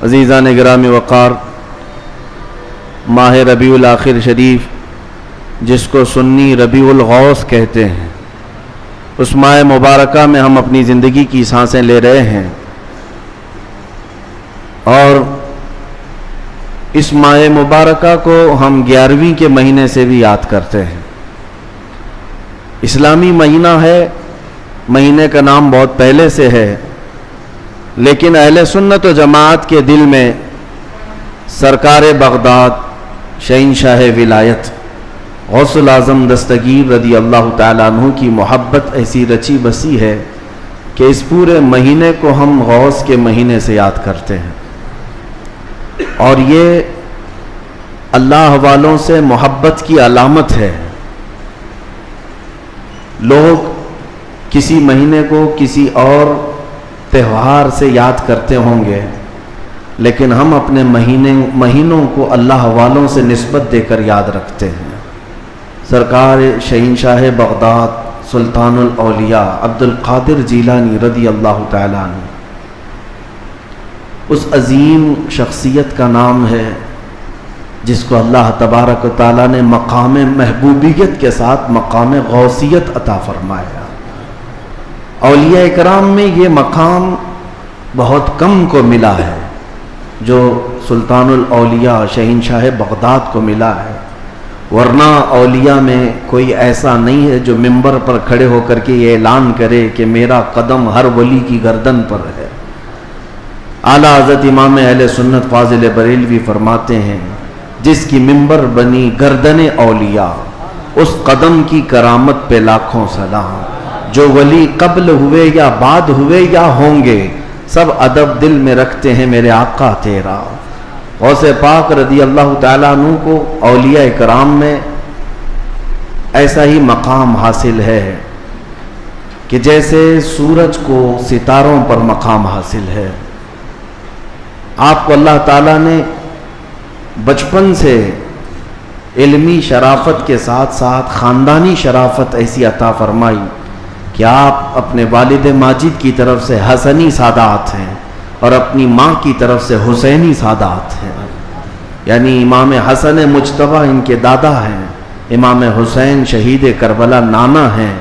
عزیزان گرامی وقار، ماہ ربیع الاخر شریف جس کو سنی ربیع الغوث کہتے ہیں، اس ماہ مبارکہ میں ہم اپنی زندگی کی سانسیں لے رہے ہیں، اور اس ماہ مبارکہ کو ہم 11ویں کے مہینے سے بھی یاد کرتے ہیں۔ اسلامی مہینہ ہے، مہینے کا نام بہت پہلے سے ہے، لیکن اہل سنت و جماعت کے دل میں سرکار بغداد، شہنشاہ ولایت، غوث الاعظم دستگیر رضی اللہ تعالیٰ عنہ کی محبت ایسی رچی بسی ہے کہ اس پورے مہینے کو ہم غوث کے مہینے سے یاد کرتے ہیں، اور یہ اللہ والوں سے محبت کی علامت ہے۔ لوگ کسی مہینے کو کسی اور تہوار سے یاد کرتے ہوں گے، لیکن ہم اپنے مہینوں کو اللہ والوں سے نسبت دے کر یاد رکھتے ہیں۔ سرکار شہنشاہ بغداد سلطان الاولیاء عبد القادر جیلانی رضی اللہ تعالیٰ عنہ، اس عظیم شخصیت کا نام ہے جس کو اللہ تبارک و تعالیٰ نے مقام محبوبیت کے ساتھ مقام غوثیت عطا فرمایا۔ اولیاء اکرام میں یہ مقام بہت کم کو ملا ہے جو سلطان الاولیاء شہنشاہ بغداد کو ملا ہے، ورنہ اولیاء میں کوئی ایسا نہیں ہے جو منبر پر کھڑے ہو کر کے یہ اعلان کرے کہ میرا قدم ہر ولی کی گردن پر ہے۔ اعلیٰ حضرت امام اہل سنت فاضل بریلوی فرماتے ہیں، جس کی منبر بنی گردن اولیاء، اس قدم کی کرامت پہ لاکھوں سلام۔ جو ولی قبل ہوئے یا بعد ہوئے یا ہوں گے، سب ادب دل میں رکھتے ہیں میرے آقا تیرا۔ غوث پاک رضی اللہ تعالیٰ عنہ کو اولیاء کرام میں ایسا ہی مقام حاصل ہے کہ جیسے سورج کو ستاروں پر مقام حاصل ہے۔ آپ کو اللہ تعالیٰ نے بچپن سے علمی شرافت کے ساتھ ساتھ خاندانی شرافت ایسی عطا فرمائی کہ آپ اپنے والد ماجد کی طرف سے حسنی سادات ہیں اور اپنی ماں کی طرف سے حسینی سادات ہیں، یعنی امام حسن مجتبیٰ ان کے دادا ہیں، امام حسین شہید کربلا نانا ہیں،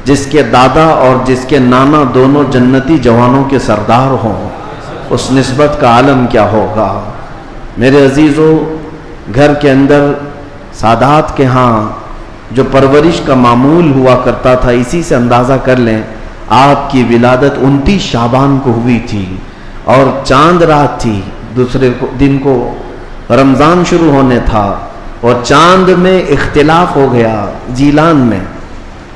جس کے دادا اور جس کے نانا دونوں جنتی جوانوں کے سردار ہوں، اس نسبت کا عالم کیا ہوگا۔ میرے عزیزو، گھر کے اندر سادات کے ہاں جو پرورش کا معمول ہوا کرتا تھا، اسی سے اندازہ کر لیں آپ کی ولادت 29 شعبان کو ہوئی تھی، اور چاند رات تھی، دوسرے دن کو رمضان شروع ہونے تھا، اور چاند میں اختلاف ہو گیا جیلان میں۔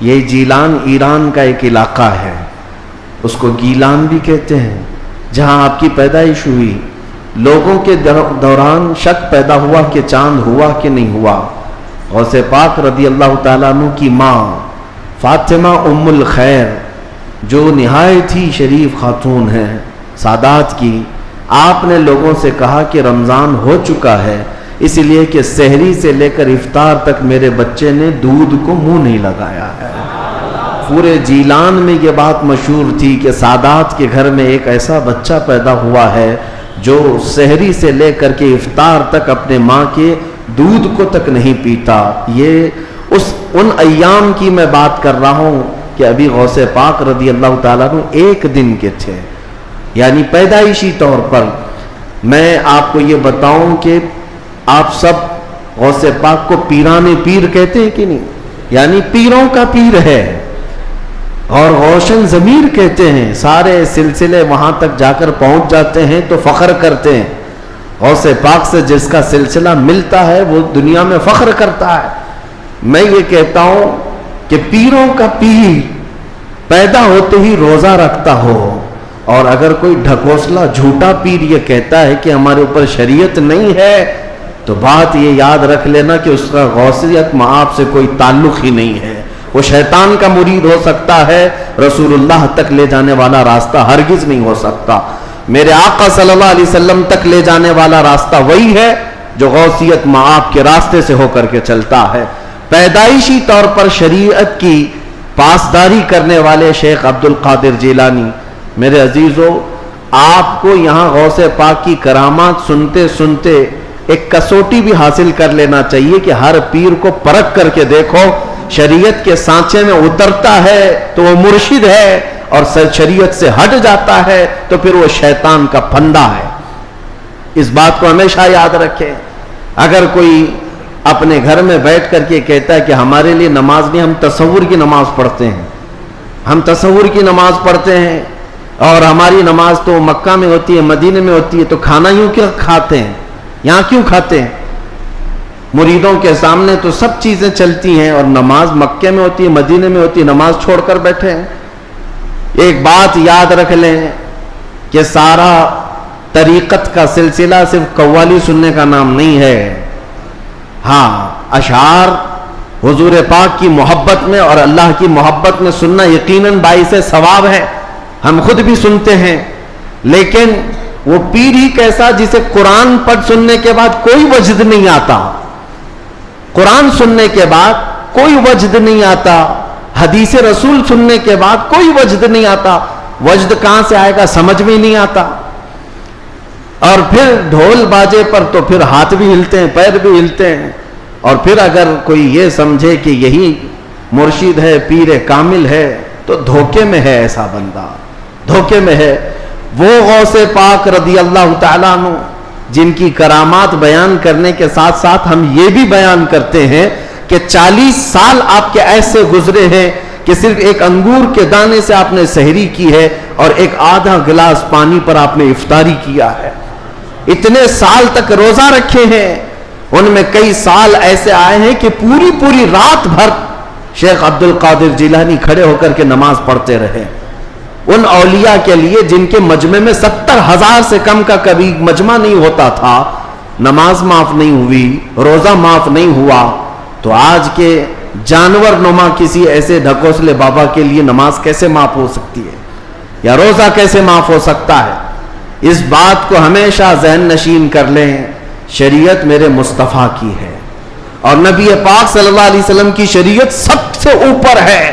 یہ جیلان ایران کا ایک علاقہ ہے، اس کو گیلان بھی کہتے ہیں، جہاں آپ کی پیدائش ہوئی۔ لوگوں کے دوران شک پیدا ہوا کہ چاند ہوا کہ نہیں ہوا۔ غوث پاک رضی اللہ تعالیٰ عنہ کی ماں فاطمہ ام الخیر، جو نہایت ہی شریف خاتون ہیں سادات کی، آپ نے لوگوں سے کہا کہ رمضان ہو چکا ہے، اس لیے کہ سحری سے لے کر افطار تک میرے بچے نے دودھ کو منہ نہیں لگایا ہے۔ پورے جیلان میں یہ بات مشہور تھی کہ سادات کے گھر میں ایک ایسا بچہ پیدا ہوا ہے جو سحری سے لے کر کے افطار تک اپنے ماں کے دودھ کو تک نہیں پیتا۔ یہ ان ایام کی میں بات کر رہا ہوں کہ ابھی غوث پاک رضی اللہ تعالیٰ عنہ ایک دن کے تھے، یعنی پیدائشی طور پر۔ میں آپ کو یہ بتاؤں کہ آپ سب غوث پاک کو پیران پیر کہتے ہیں کہ نہیں؟ یعنی پیروں کا پیر ہے، اور روشن ضمیر کہتے ہیں۔ سارے سلسلے وہاں تک جا کر پہنچ جاتے ہیں تو فخر کرتے ہیں۔ غوث پاک سے جس کا سلسلہ ملتا ہے وہ دنیا میں فخر کرتا ہے۔ میں یہ کہتا ہوں کہ پیروں کا پیر پیدا ہوتے ہی روزہ رکھتا ہو، اور اگر کوئی ڈھکوسلا جھوٹا پیر یہ کہتا ہے کہ ہمارے اوپر شریعت نہیں ہے، تو بات یہ یاد رکھ لینا کہ اس کا غوثیت معاف سے کوئی تعلق ہی نہیں ہے۔ وہ شیطان کا مرید ہو سکتا ہے، رسول اللہ تک لے جانے والا راستہ ہرگز نہیں ہو سکتا۔ میرے آقا صلی اللہ علیہ وسلم تک لے جانے والا راستہ وہی ہے جو غوثیت معاف کے راستے سے ہو کر کے چلتا ہے۔ پیدائشی طور پر شریعت کی پاسداری کرنے والے شیخ عبد القادر جیلانی، میرے عزیزو، آپ کو یہاں غوث پاک کی کرامات سنتے سنتے ایک کسوٹی بھی حاصل کر لینا چاہیے کہ ہر پیر کو پرکھ کر کے دیکھو، شریعت کے سانچے میں اترتا ہے تو وہ مرشد ہے، اور شریعت سے ہٹ جاتا ہے تو پھر وہ شیطان کا پھندا ہے۔ اس بات کو ہمیشہ یاد رکھیں۔ اگر کوئی اپنے گھر میں بیٹھ کر کے کہتا ہے کہ ہمارے لیے نماز نہیں، ہم تصور کی نماز پڑھتے ہیں، ہم تصور کی نماز پڑھتے ہیں، اور ہماری نماز تو مکہ میں ہوتی ہے، مدینے میں ہوتی ہے، تو کھانا یوں کیوں کھاتے ہیں، یہاں کیوں کھاتے ہیں؟ مریدوں کے سامنے تو سب چیزیں چلتی ہیں، اور نماز مکے میں ہوتی ہے، مدینے میں ہوتی ہے، نماز چھوڑ کر بیٹھے ہیں۔ ایک بات یاد رکھ لیں کہ سارا طریقت کا سلسلہ صرف قوالی سننے کا نام نہیں ہے۔ ہاں، اشعار حضور پاک کی محبت میں اور اللہ کی محبت میں سننا یقیناً باعث ثواب ہے، ہم خود بھی سنتے ہیں، لیکن وہ پیر ہی کیسا جسے قرآن پڑھ سننے کے بعد کوئی وجد نہیں آتا، قرآن سننے کے بعد کوئی وجد نہیں آتا، حدیث رسول سننے کے بعد کوئی وجد نہیں آتا، وجد کہاں سے آئے گا سمجھ میں نہیں آتا، اور پھر ڈھول باجے پر تو پھر ہاتھ بھی ہلتے ہیں، پیر بھی ہلتے ہیں، اور پھر اگر کوئی یہ سمجھے کہ یہی مرشد ہے، پیر کامل ہے، تو دھوکے میں ہے، ایسا بندہ دھوکے میں ہے۔ وہ غوث پاک رضی اللہ تعالیٰ عنہ جن کی کرامات بیان کرنے کے ساتھ ساتھ ہم یہ بھی بیان کرتے ہیں کہ 40 سال آپ کے ایسے گزرے ہیں کہ صرف ایک انگور کے دانے سے آپ نے سحری کی ہے، اور ایک آدھا گلاس پانی پر آپ نے افطاری کیا ہے، اتنے سال تک روزہ رکھے ہیں۔ ان میں کئی سال ایسے آئے ہیں کہ پوری رات بھر شیخ عبد القادر جیلانی کھڑے ہو کر کے نماز پڑھتے رہے۔ ان اولیاء کے لیے جن کے مجمع میں 70,000 سے کم کا کبھی مجمع نہیں ہوتا تھا، نماز معاف نہیں ہوئی، روزہ معاف نہیں ہوا، تو آج کے جانور نما کسی ایسے ڈھکوسلے بابا کے لیے نماز کیسے معاف ہو سکتی ہے، یا روزہ کیسے معاف ہو سکتا ہے؟ اس بات کو ہمیشہ ذہن نشین کر لیں، شریعت میرے مصطفیٰ کی ہے، اور نبی پاک صلی اللہ علیہ وسلم کی شریعت سب سے اوپر ہے،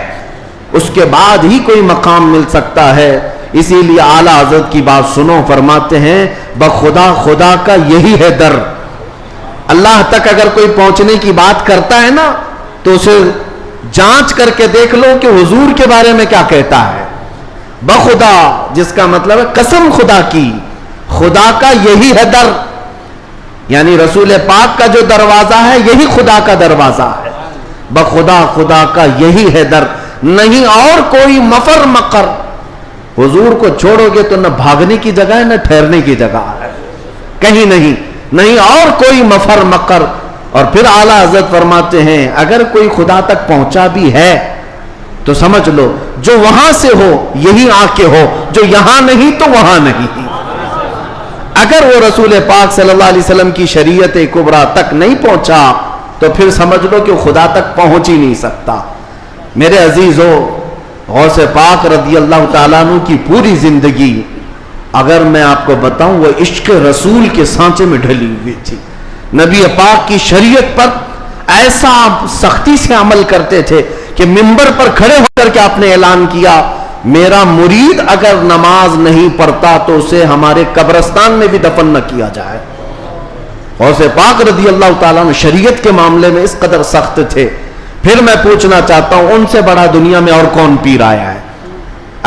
اس کے بعد ہی کوئی مقام مل سکتا ہے۔ اسی لیے اعلیٰ حضرت کی بات سنو، فرماتے ہیں بخدا خدا کا یہی ہے در۔ اللہ تک اگر کوئی پہنچنے کی بات کرتا ہے نا تو اسے جانچ کر کے دیکھ لو کہ حضور کے بارے میں کیا کہتا ہے۔ بخدا جس کا مطلب ہے قسم خدا کی، خدا کا یہی ہے در، یعنی رسول پاک کا جو دروازہ ہے یہی خدا کا دروازہ ہے۔ بخدا خدا کا یہی ہے در، نہیں اور کوئی مفر مقر۔ حضور کو چھوڑو گے تو نہ بھاگنے کی جگہ ہے نہ ٹھہرنے کی جگہ ہے، کہیں نہیں اور کوئی مفر مقر۔ اور پھر اعلیٰ حضرت فرماتے ہیں اگر کوئی خدا تک پہنچا بھی ہے تو سمجھ لو جو وہاں سے ہو یہی آ کے ہو، جو یہاں نہیں تو وہاں نہیں۔ اگر وہ رسول پاک صلی اللہ علیہ وسلم کی شریعت کبریٰ تک نہیں پہنچا تو پھر سمجھ لو کہ خدا تک پہنچ ہی نہیں سکتا۔ میرے عزیزو، غوث پاک رضی اللہ تعالیٰ عنہ کی پوری زندگی اگر میں آپ کو بتاؤں وہ عشق رسول کے سانچے میں ڈھلی ہوئی تھی۔ نبی پاک کی شریعت پر ایسا سختی سے عمل کرتے تھے کہ منبر پر کھڑے ہو کر کے آپ نے اعلان کیا میرا مرید اگر نماز نہیں پڑھتا تو اسے ہمارے قبرستان میں بھی دفن نہ کیا جائے۔ غوث پاک رضی اللہ تعالیٰ عنہ شریعت کے معاملے میں اس قدر سخت تھے۔ پھر میں پوچھنا چاہتا ہوں ان سے بڑا دنیا میں اور کون پیر آیا ہے؟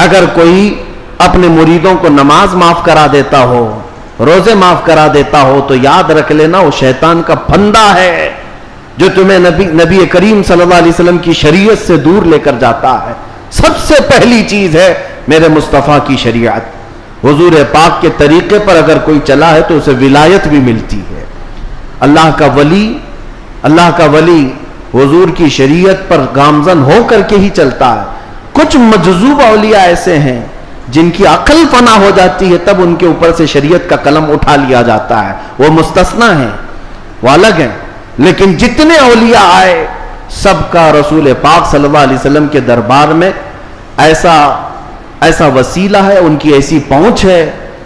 اگر کوئی اپنے مریدوں کو نماز معاف کرا دیتا ہو، روزے معاف کرا دیتا ہو تو یاد رکھ لینا وہ شیطان کا پھندا ہے جو تمہیں نبی کریم صلی اللہ علیہ وسلم کی شریعت سے دور لے کر جاتا ہے۔ سب سے پہلی چیز ہے میرے مصطفیٰ کی شریعت۔ حضور پاک کے طریقے پر اگر کوئی چلا ہے تو اسے ولایت بھی ملتی ہے۔ اللہ کا ولی حضور کی شریعت پر گامزن ہو کر کے ہی چلتا ہے۔ کچھ مجذوب اولیاء ایسے ہیں جن کی عقل فنا ہو جاتی ہے تب ان کے اوپر سے شریعت کا قلم اٹھا لیا جاتا ہے، وہ مستثنا ہیں، وہ الگ ہیں۔ لیکن جتنے اولیاء آئے سب کا رسول پاک صلی اللہ علیہ وسلم کے دربار میں ایسا وسیلہ ہے، ان کی ایسی پہنچ ہے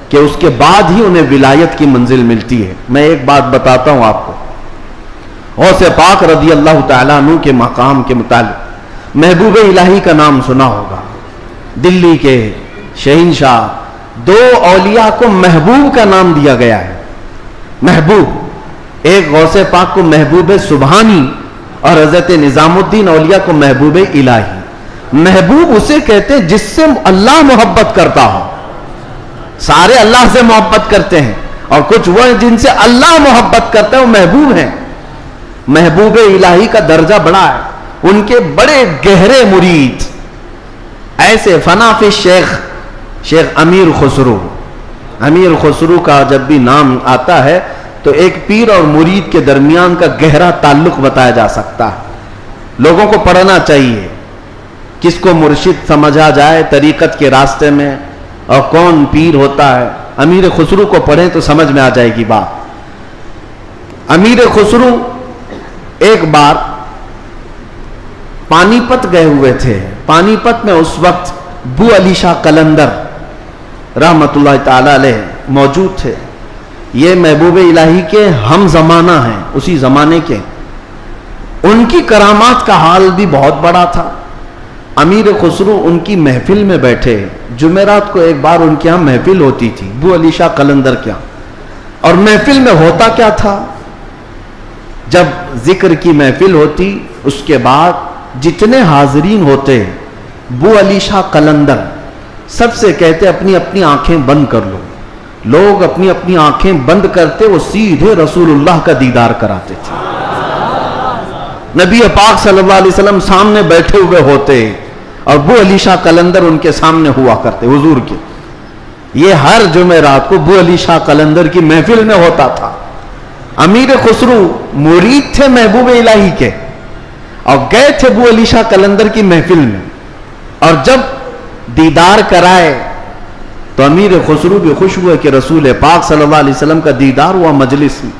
کہ اس کے بعد ہی انہیں ولایت کی منزل ملتی ہے۔ میں ایک بات بتاتا ہوں آپ کو، غوث پاک رضی اللہ تعالیٰ عنہ کے مقام کے متعلق محبوب الہی کا نام سنا ہوگا، دلی کے شہنشاہ دو اولیاء کو محبوب کا نام دیا گیا ہے. محبوب, ایک غوث پاک کو محبوب سبحانی اور حضرت نظام الدین اولیاء کو محبوب الہی. محبوب اسے کہتے ہیں جس سے اللہ محبت کرتا ہو. سارے اللہ سے محبت کرتے ہیں اور کچھ وہ ہیں جن سے اللہ محبت کرتا ہے, وہ محبوب ہیں. محبوب الہی کا درجہ بڑا ہے. ان کے بڑے گہرے مرید ایسے فنا فی شیخ امیر خسرو. امیر خسرو کا جب بھی نام آتا ہے تو ایک پیر اور مرید کے درمیان کا گہرا تعلق بتایا جا سکتا ہے. لوگوں کو پڑھنا چاہیے, کس کو مرشد سمجھا جائے طریقت کے راستے میں اور کون پیر ہوتا ہے. امیر خسرو کو پڑھیں تو سمجھ میں آ جائے گی بات. امیر خسرو ایک بار پانی پت گئے ہوئے تھے. پانی پت میں اس وقت بو علی شاہ قلندر رحمت اللہ تعالی علیہ موجود تھے. یہ محبوب الہی کے ہم زمانہ ہیں, اسی زمانے کے. ان کی کرامات کا حال بھی بہت بڑا تھا. امیر خسرو ان کی محفل میں بیٹھے. جمعرات کو ایک بار ان کے ہاں محفل ہوتی تھی بو علی شاہ قلندر کے ہاں. اور محفل میں ہوتا کیا تھا, جب ذکر کی محفل ہوتی اس کے بعد جتنے حاضرین ہوتے بو علی شاہ قلندر سب سے کہتے اپنی اپنی آنکھیں بند کر لو. لوگ اپنی اپنی آنکھیں بند کرتے, وہ سیدھے رسول اللہ کا دیدار کراتے تھے. نبی پاک صلی اللہ علیہ وسلم سامنے بیٹھے ہوئے ہوتے اور بو علی شاہ قلندر ان کے سامنے ہوا کرتے حضور کے. یہ ہر جمعرات کو بو علی شاہ قلندر کی محفل میں ہوتا تھا. امیر خسرو مرید تھے محبوب الہی کے اور گئے تھے بو علی شاہ قلندر کی محفل میں, اور جب دیدار کرائے تو امیر خسرو بھی خوش ہوئے کہ رسول پاک صلی اللہ علیہ وسلم کا دیدار ہوا مجلس میں.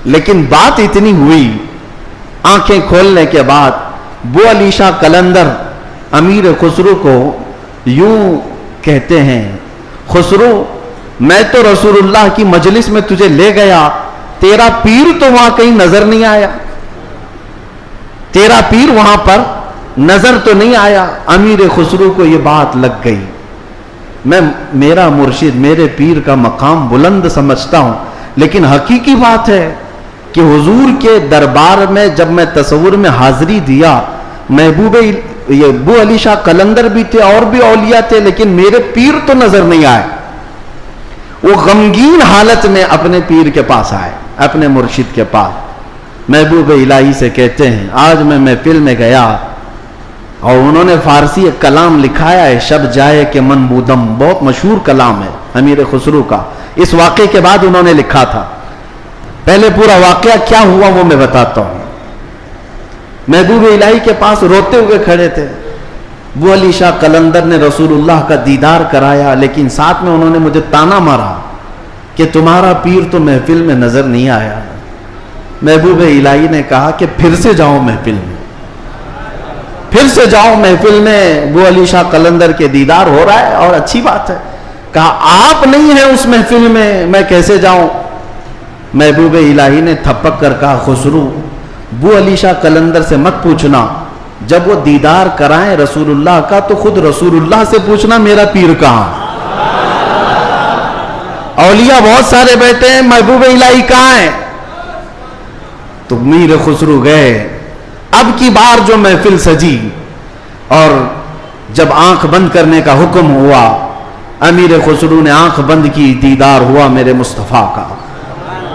لیکن بات اتنی ہوئی, آنکھیں کھولنے کے بعد بو علی شاہ قلندر امیر خسرو کو یوں کہتے ہیں, خسرو میں تو رسول اللہ کی مجلس میں تجھے لے گیا, تیرا پیر تو وہاں کہیں نظر نہیں آیا, تیرا پیر وہاں پر نظر تو نہیں آیا. امیر خسرو کو یہ بات لگ گئی. میں میرا مرشد میرے پیر کا مقام بلند سمجھتا ہوں, لیکن حقیقی بات ہے کہ حضور کے دربار میں جب میں تصور میں حاضری دیا, محبوب یہ بو علی شاہ قلندر بھی تھے اور بھی اولیاء تھے, لیکن میرے پیر تو نظر نہیں آئے. وہ غمگین حالت میں اپنے پیر کے پاس آئے, اپنے مرشد کے پاس. محبوب الہی سے کہتے ہیں آج میں محفل میں گیا اور انہوں نے فارسی ایک کلام لکھا ہے, شب جائے کہ من بودم, بہت مشہور کلام ہے امیر خسرو کا. اس واقعے کے بعد انہوں نے لکھا تھا. پہلے پورا واقعہ کیا ہوا وہ میں بتاتا ہوں. محبوب الہی کے پاس روتے ہوئے کھڑے تھے. بو علی شاہ قلندر نے رسول اللہ کا دیدار کرایا, لیکن ساتھ میں انہوں نے مجھے تانا مارا کہ تمہارا پیر تو محفل میں نظر نہیں آیا. محبوب الہی نے کہا کہ پھر سے جاؤ محفل میں, پھر سے جاؤ محفل میں, بو علی شاہ قلندر کے دیدار ہو رہا ہے اور اچھی بات ہے. کہا آپ نہیں ہیں اس محفل میں کیسے جاؤں. محبوب الہی نے تھپک کر کہا خسرو بو علی شاہ قلندر سے مت پوچھنا, جب وہ دیدار کرائیں رسول اللہ کا تو خود رسول اللہ سے پوچھنا میرا پیر کہاں. اولیاء بہت سارے بیٹھے ہیں, محبوب الہی کہاں ہیں. تو میر خسرو گئے. اب کی بار جو محفل سجی اور جب آنکھ بند کرنے کا حکم ہوا, امیر خسرو نے آنکھ بند کی, دیدار ہوا میرے مصطفیٰ کا.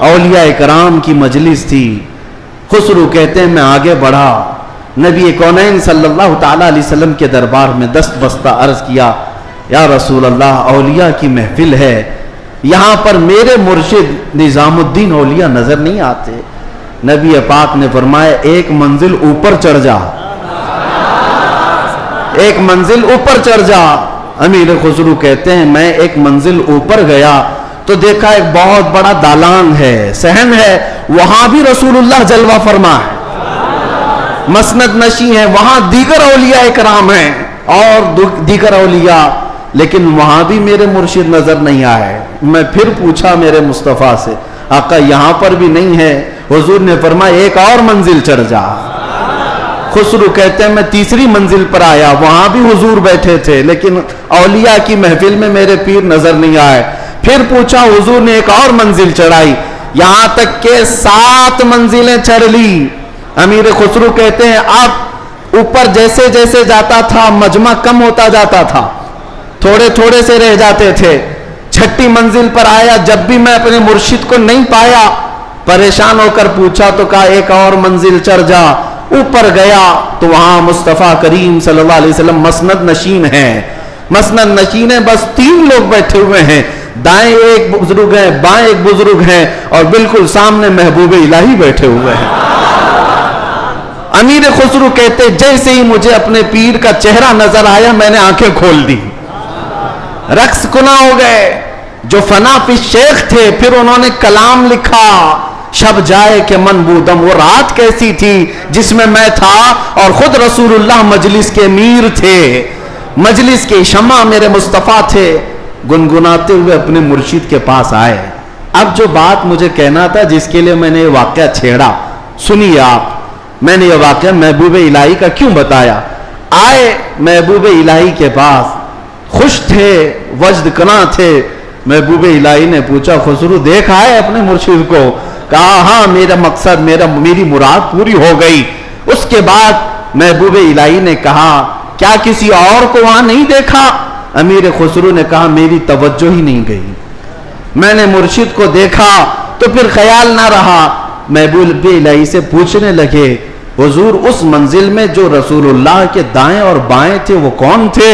اولیاء کرام کی مجلس تھی. خسرو کہتے ہیں میں آگے بڑھا, نبی کونین صلی اللہ تعالی علیہ وسلم کے دربار میں دست بستہ عرض کیا یا رسول اللہ اولیاء کی محفل ہے, یہاں پر میرے مرشد نظام الدین اولیاء نظر نہیں آتے. نبی پاک نے فرمایا ایک منزل اوپر چڑھ جا, ایک منزل اوپر چڑھ جا. امیر خسرو کہتے ہیں میں ایک منزل اوپر گیا تو دیکھا ایک بہت بڑا دالان ہے, صحن ہے, وہاں بھی رسول اللہ جلوہ فرما ہے, مسند نشی ہے, وہاں دیگر اولیاء کرام ہیں اور دیگر اولیاء, لیکن وہاں بھی میرے مرشد نظر نہیں آئے. میں پھر پوچھا میرے مصطفیٰ سے آقا یہاں پر بھی نہیں ہے. حضور نے فرمایا ایک اور منزل چڑھ جا. خسرو کہتے ہیں میں تیسری منزل پر آیا، وہاں بھی حضور بیٹھے تھے لیکن اولیاء کی محفل میں میرے پیر نظر نہیں آئے. پھر پوچھا، حضور نے ایک اور منزل چڑھائی، یہاں تک کہ 7 منزلیں چڑھ لی. امیر خسرو کہتے ہیں اب اوپر جیسے جیسے جاتا تھا مجمع کم ہوتا جاتا تھا، تھوڑے تھوڑے سے رہ جاتے تھے. 6ٹھی منزل پر آیا، جب بھی میں اپنے مرشد کو نہیں پایا پریشان ہو کر پوچھا تو کہا ایک اور منزل چڑھ جا. اوپر گیا تو وہاں مصطفیٰ کریم صلی اللہ علیہ وسلم مسند نشین ہیں. مسند نشین ہیں، بس 3 لوگ بیٹھے ہوئے ہیں، دائیں ایک بزرگ ہیں، بائیں ایک بزرگ ہیں، اور بالکل سامنے محبوب الہی بیٹھے ہوئے ہیں. امیر خسرو کہتے جیسے ہی مجھے اپنے پیر کا چہرہ نظر آیا میں نے آنکھیں کھول دی، رقص کنا ہو گئے. جو فنا فی شیخ تھے پھر انہوں نے کلام لکھا، شب جائے کہ من بودم. وہ رات کیسی تھی جس میں میں تھا اور خود رسول اللہ مجلس کے امیر تھے، مجلس کے شمع میرے مصطفیٰ تھے. گنگناتے ہوئے اپنے مرشد کے پاس آئے. اب جو بات مجھے کہنا تھا جس کے لیے میں نے یہ واقعہ چھیڑا، سنیے آپ. میں نے یہ واقعہ محبوب الہی کا کیوں بتایا. آئے محبوب الہی کے پاس، خوش تھے، وجد کنا تھے. محبوب الہی نے پوچھا خسرو دیکھا ہے اپنے مرشد کو؟ کہا ہاں، میرا مقصد میری مراد پوری ہو گئی. اس کے بعد محبوب الہی نے کہا کیا کسی اور کو وہاں نہیں دیکھا؟ امیر خسرو نے کہا میری توجہ ہی نہیں گئی، میں نے مرشد کو دیکھا تو پھر خیال نہ رہا. محبوب الہی سے پوچھنے لگے حضور اس منزل میں جو رسول اللہ کے دائیں اور بائیں تھے وہ کون تھے؟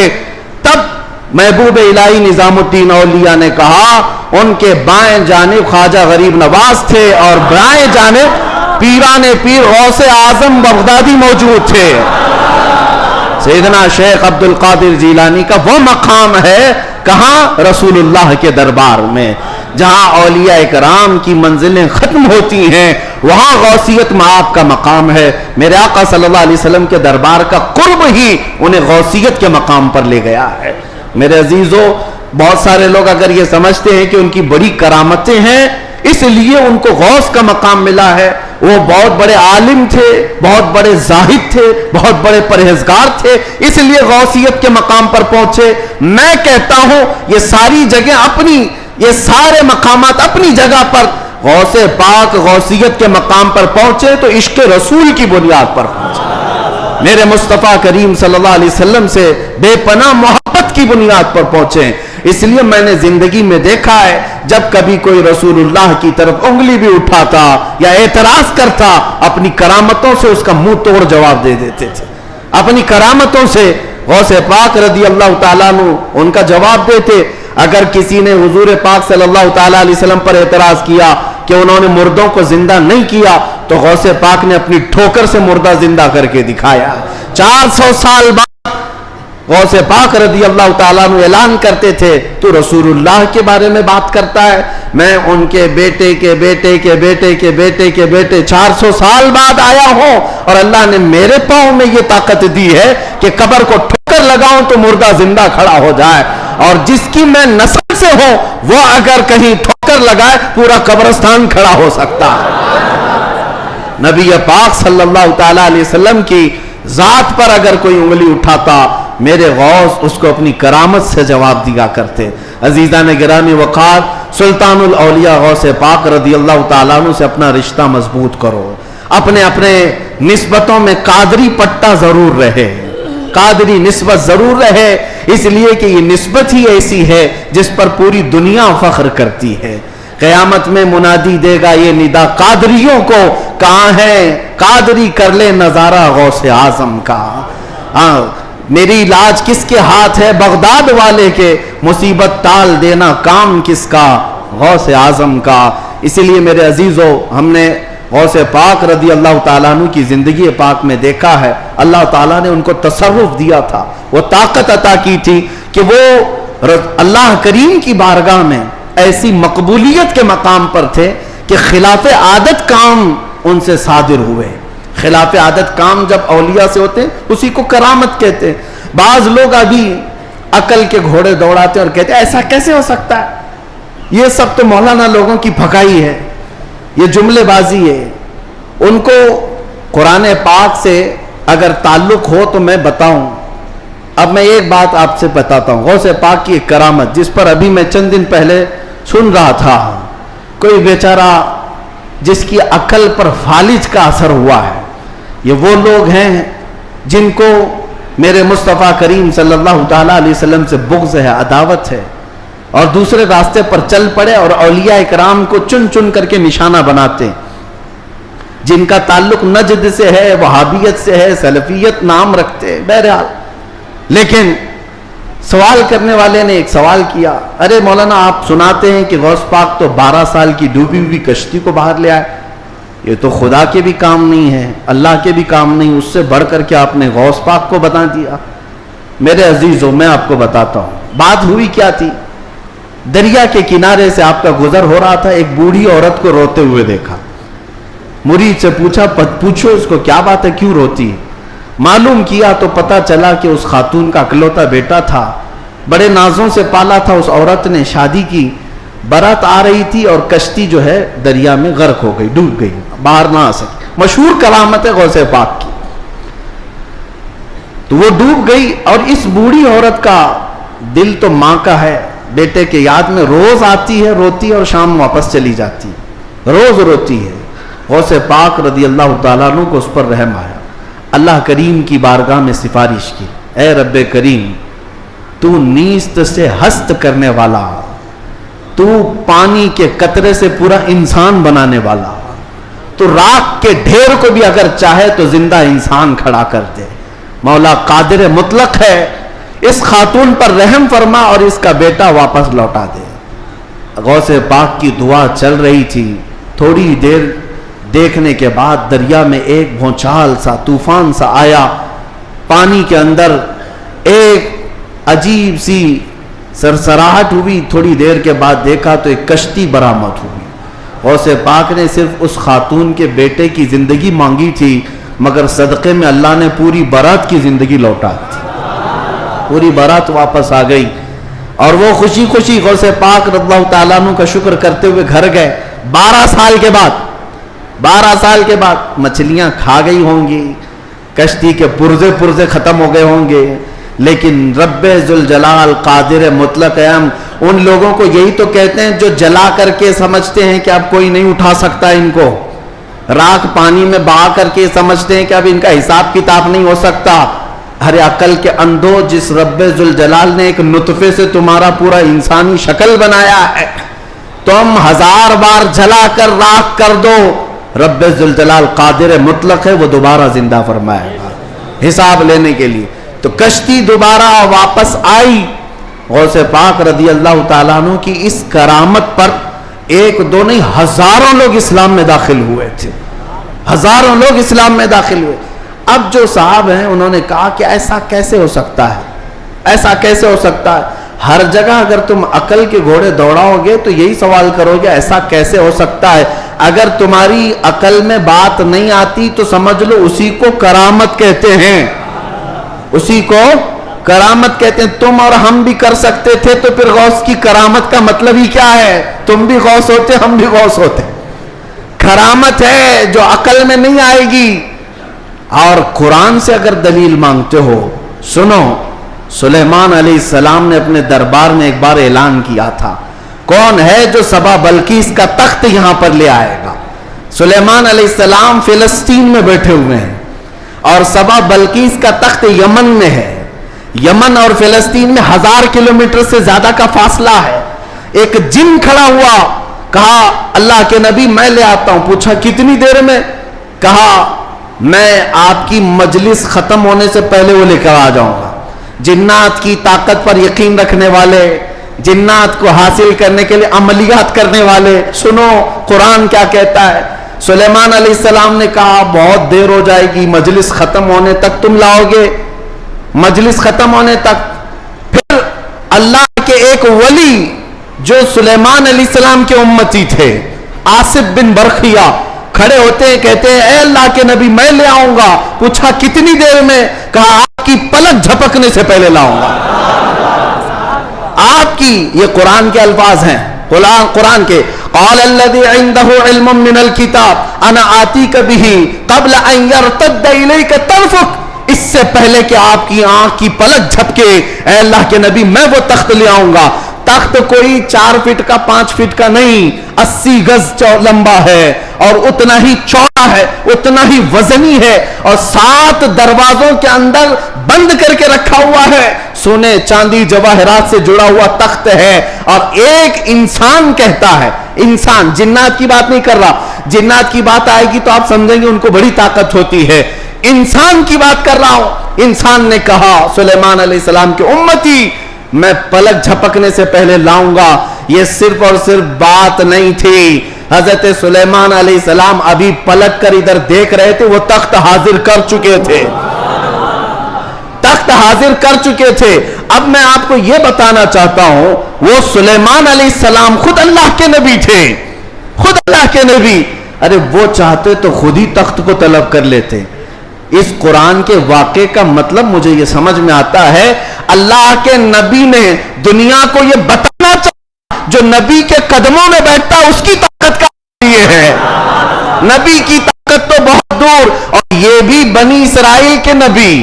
تب محبوب الہی نظام الدین اولیاء نے کہا ان کے بائیں جانب خواجہ غریب نواز تھے اور بائیں جانب پیران پیر غوث اعظم بغدادی موجود تھے. سیدنا شیخ عبد القادر جیلانی کا وہ مقام ہے کہاں؟ رسول اللہ کے دربار میں. جہاں اولیاء اکرام کی منزلیں ختم ہوتی ہیں وہاں غوثیت معاب کا مقام ہے. میرے آقا صلی اللہ علیہ وسلم کے دربار کا قرب ہی انہیں غوثیت کے مقام پر لے گیا ہے. میرے عزیزو، بہت سارے لوگ اگر یہ سمجھتے ہیں کہ ان کی بڑی کرامتیں ہیں اس لیے ان کو غوث کا مقام ملا ہے، وہ بہت بڑے عالم تھے، بہت بڑے زاہد تھے، بہت بڑے پرہیزگار تھے اس لیے غوثیت کے مقام پر پہنچے. میں کہتا ہوں یہ ساری جگہ اپنی، یہ سارے مقامات اپنی جگہ پر غوث پاک غوثیت کے مقام پر پہنچے تو عشق رسول کی بنیاد پر پہنچے، میرے مصطفیٰ کریم صلی اللہ علیہ وسلم سے بے پناہ محبت کی بنیاد پر پہنچے. اس لیے میں نے زندگی میں دیکھا ہے جب کبھی کوئی رسول اللہ کی طرف انگلی بھی اٹھاتا یا اعتراض کرتا اپنی کرامتوں سے اس کا منہ توڑ جواب دے دیتے تھے. اپنی کرامتوں سے غوث پاک رضی اللہ تعالیٰ عنہ ان کا جواب دیتے. اگر کسی نے حضور پاک صلی اللہ تعالیٰ علیہ وسلم پر اعتراض کیا کہ انہوں نے مردوں کو زندہ نہیں کیا تو غوث پاک نے اپنی ٹھوکر سے مردہ زندہ کر کے دکھایا. 400 سال بعد غوث پاک رضی اللہ تعالیٰ عنہ اعلان کرتے تھے تو رسول اللہ کے بارے میں بات کرتا ہے، میں ان کے بیٹے کے بیٹے کے بیٹے کے بیٹے کے بیٹے 400 سال بعد آیا ہوں اور اللہ نے میرے پاؤں میں یہ طاقت دی ہے کہ قبر کو ٹھوکر لگاؤں تو مردہ زندہ کھڑا ہو جائے، اور جس کی میں نسل سے ہوں وہ اگر کہیں ٹھوکر لگائے پورا قبرستان کھڑا ہو سکتا ہے. نبی پاک صلی اللہ تعالیٰ علیہ وسلم کی ذات پر اگر کوئی انگلی اٹھاتا میرے غوث اس کو اپنی کرامت سے جواب دیا کرتے. عزیزان گرامی وقار، سلطان الاولیاء غوث پاک رضی اللہ تعالیٰ عنہ سے اپنا رشتہ مضبوط کرو. اپنے اپنے نسبتوں میں قادری پٹا ضرور رہے، قادری نسبت ضرور رہے، اس لیے کہ یہ نسبت ہی ایسی ہے جس پر پوری دنیا فخر کرتی ہے. قیامت میں منادی دے گا یہ ندا قادریوں کو، کہاں ہے قادری کر لے نظارہ غوث اعظم کا. میری علاج کس کے ہاتھ ہے؟ بغداد والے کے. مصیبت ٹال دینا کام کس کا؟ غوث اعظم کا. اسی لیے میرے عزیزو، ہم نے غوث پاک رضی اللہ تعالیٰ عنہ کی زندگی پاک میں دیکھا ہے اللہ تعالیٰ نے ان کو تصرف دیا تھا، وہ طاقت عطا کی تھی کہ وہ اللہ کریم کی بارگاہ میں ایسی مقبولیت کے مقام پر تھے کہ خلاف عادت کام ان سے صادر ہوئے. خلاف عادت کام جب اولیاء سے ہوتے ہیں اسی کو کرامت کہتے ہیں. بعض لوگ ابھی عقل کے گھوڑے دوڑاتے اور کہتے ہیں ایسا کیسے ہو سکتا ہے، یہ سب تو مولانا لوگوں کی پھکائی ہے، یہ جملے بازی ہے. ان کو قرآن پاک سے اگر تعلق ہو تو میں بتاؤں. اب میں ایک بات آپ سے بتاتا ہوں. غوث پاک کی ایک کرامت جس پر ابھی میں چند دن پہلے سن رہا تھا. کوئی بیچارہ جس کی عقل پر فالج کا اثر ہوا ہے. یہ وہ لوگ ہیں جن کو میرے مصطفیٰ کریم صلی اللہ تعالیٰ علیہ وسلم سے بغض ہے, عداوت ہے, اور دوسرے راستے پر چل پڑے اور اولیاء اکرام کو چن چن کر کے نشانہ بناتے ہیں. جن کا تعلق نجد سے ہے, وہابیت سے ہے, سلفیت نام رکھتے ہیں. بہرحال لیکن سوال کرنے والے نے ایک سوال کیا, ارے مولانا آپ سناتے ہیں کہ غوث پاک تو 12 سال کی ڈوبی ہوئی کشتی کو باہر لے آئے. یہ تو خدا کے بھی کام نہیں ہے, اللہ کے بھی کام نہیں, اس سے بڑھ کر کے آپ نے غوث پاک کو بتا دیا. میرے عزیزوں, میں آپ کو بتاتا ہوں بات ہوئی کیا تھی. دریا کے کنارے سے آپ کا گزر ہو رہا تھا, ایک بوڑھی عورت کو روتے ہوئے دیکھا. مرید سے پوچھا, پوچھو اس کو کیا بات ہے, کیوں روتی ہے. معلوم کیا تو پتا چلا کہ اس خاتون کا اکلوتا بیٹا تھا, بڑے نازوں سے پالا تھا. اس عورت نے شادی کی, برات آ رہی تھی اور کشتی جو ہے دریا میں غرق ہو گئی, ڈوب گئی, باہر نہ آ سکی. مشہور کرامت ہے غوث پاک کی. تو وہ ڈوب گئی اور اس بوڑھی عورت کا دل تو ماں کا ہے, بیٹے کے یاد میں روز آتی ہے, روتی ہے اور شام واپس چلی جاتی ہے, روز روتی ہے. غوث پاک رضی اللہ تعالیٰ عنہ کو اس پر رحم آیا. اللہ کریم کی بارگاہ میں سفارش کی, اے رب کریم, تو نیست سے ہست کرنے والا, تو پانی کے قطرے سے پورا انسان بنانے والا, تو راکھ کے ڈھیر کو بھی اگر چاہے تو زندہ انسان کھڑا کر دے. مولا قادر مطلق ہے, اس خاتون پر رحم فرما اور اس کا بیٹا واپس لوٹا دے. غوث پاک کی دعا چل رہی تھی. تھوڑی دیر دیکھنے کے بعد دریا میں ایک بھونچال سا, طوفان سا آیا. پانی کے اندر ایک عجیب سی سرسراہٹ ہوئی. تھوڑی دیر کے بعد دیکھا تو ایک کشتی برآمد ہوئی. غوث پاک نے صرف اس خاتون کے بیٹے کی زندگی مانگی تھی, مگر صدقے میں اللہ نے پوری برات کی زندگی لوٹا دی. پوری برات واپس آ گئی اور وہ خوشی خوشی غوث پاک رضی اللہ تعالیٰ عنہ کا شکر کرتے ہوئے گھر گئے. 12 سال کے بعد مچھلیاں کھا گئی ہوں گی, کشتی کے پرزے ختم ہو گئے ہوں گے, لیکن رب ذوالجلال قادر مطلق ہم ان لوگوں کو یہی تو کہتے ہیں جو جلا کر کے سمجھتے ہیں کہ اب کوئی نہیں اٹھا سکتا ان کو, راکھ پانی میں بہا کر کے سمجھتے ہیں کہ اب ان کا حساب کتاب نہیں ہو سکتا. ارے عقل کے اندھو, جس رب ذوالجلال نے ایک نطفے سے تمہارا پورا انسانی شکل بنایا ہے, تم 1000 بار جلا کر راکھ کر دو, رب ذوالجلال قادر مطلق ہے, وہ دوبارہ زندہ فرمائے گا حساب لینے کے لیے. تو کشتی دوبارہ واپس آئی. غوث پاک رضی اللہ تعالیٰ عنہ کی اس کرامت پر ایک دو نہیں, ہزاروں لوگ اسلام میں داخل ہوئے تھے, ہزاروں لوگ اسلام میں داخل ہوئے. اب جو صاحب ہیں انہوں نے کہا کہ ایسا کیسے ہو سکتا ہے, ایسا کیسے ہو سکتا ہے. ہر جگہ اگر تم عقل کے گھوڑے دوڑاؤ گے تو یہی سوال کرو گے ایسا کیسے ہو سکتا ہے. اگر تمہاری عقل میں بات نہیں آتی تو سمجھ لو اسی کو کرامت کہتے ہیں, اسی کو کرامت کہتے ہیں. تم اور ہم بھی کر سکتے تھے تو پھر غوث کی کرامت کا مطلب ہی کیا ہے. تم بھی غوث ہوتے, ہم بھی غوث ہوتے. کرامت ہے جو عقل میں نہیں آئے گی. اور قرآن سے اگر دلیل مانگتے ہو, سنو, سلیمان علیہ السلام نے اپنے دربار میں ایک بار اعلان کیا تھا, کون ہے جو سبا بلقیس کا تخت یہاں پر لے آئے گا. سلیمان علیہ السلام فلسطین میں بیٹھے ہوئے ہیں اور سبا بلقیس کا تخت یمن میں ہے. یمن اور فلسطین میں 1000 کلومیٹر سے زیادہ کا فاصلہ ہے. ایک جن کھڑا ہوا, کہا اللہ کے نبی میں لے آتا ہوں. پوچھا کتنی دیر میں؟ کہا میں آپ کی مجلس ختم ہونے سے پہلے وہ لے کر آ جاؤں گا. جنات کی طاقت پر یقین رکھنے والے, جنات کو حاصل کرنے کے لیے عملیات کرنے والے, سنو قرآن کیا کہتا ہے. سلیمان علیہ السلام نے کہا بہت دیر ہو جائے گی, مجلس ختم ہونے تک تم لاؤ گے, مجلس ختم ہونے تک. پھر اللہ کے ایک ولی جو سلیمان علیہ السلام کے امتی تھے, آصف بن برخیہ, کھڑے ہوتے ہیں, کہتے ہیں اے اللہ کے نبی میں لے آؤں گا. پوچھا کتنی دیر میں؟ کہا آپ کی پلک جھپکنے سے پہلے لاؤں گا. آپ کی, یہ قرآن کے الفاظ ہیں, قرآن کے قال الذی عنده علم من الکتاب انا آتیک به قبل ان یرتد الیک طرفک، اس سے پہلے کہ آپ کی آنکھ کی پلک جھپکے اے اللہ کے نبی میں وہ تخت لے آؤں گا. تخت کوئی 4 فٹ کا 5 فٹ کا نہیں، 80 گز لمبا ہے اور اتنا ہی چوڑا ہے، اتنا ہی وزنی ہے، اور 7 دروازوں کے اندر بند کر کے رکھا ہوا ہے، سونے چاندی جواہرات سے جڑا ہوا تخت ہے. اور ایک انسان کہتا ہے، انسان، جنات کی بات نہیں کر رہا، جنات کی بات آئے گی تو آپ سمجھیں گے ان کو بڑی طاقت ہوتی ہے، انسان کی بات کر رہا ہوں. انسان نے کہا سلیمان علیہ السلام کے امتی میں پلک جھپکنے سے پہلے لاؤں گا. یہ صرف اور صرف بات نہیں تھی، حضرت سلیمان علیہ السلام ابھی پلک کر ادھر دیکھ رہے تھے، وہ تخت حاضر کر چکے تھے، تخت حاضر کر چکے تھے. اب میں آپ کو یہ بتانا چاہتا ہوں، وہ سلیمان علیہ السلام خود اللہ کے نبی تھے، خود اللہ کے نبی. ارے وہ چاہتے تو خود ہی تخت کو طلب کر لیتے. اس قرآن کے واقعے کا مطلب مجھے یہ سمجھ میں آتا ہے، اللہ کے نبی نے دنیا کو یہ بتانا چاہا جو نبی کے قدموں میں بیٹھتا اس کی طاقت کا یہ ہے. نبی کی طاقت تو بہت دور، اور یہ بھی بنی اسرائیل کے نبی،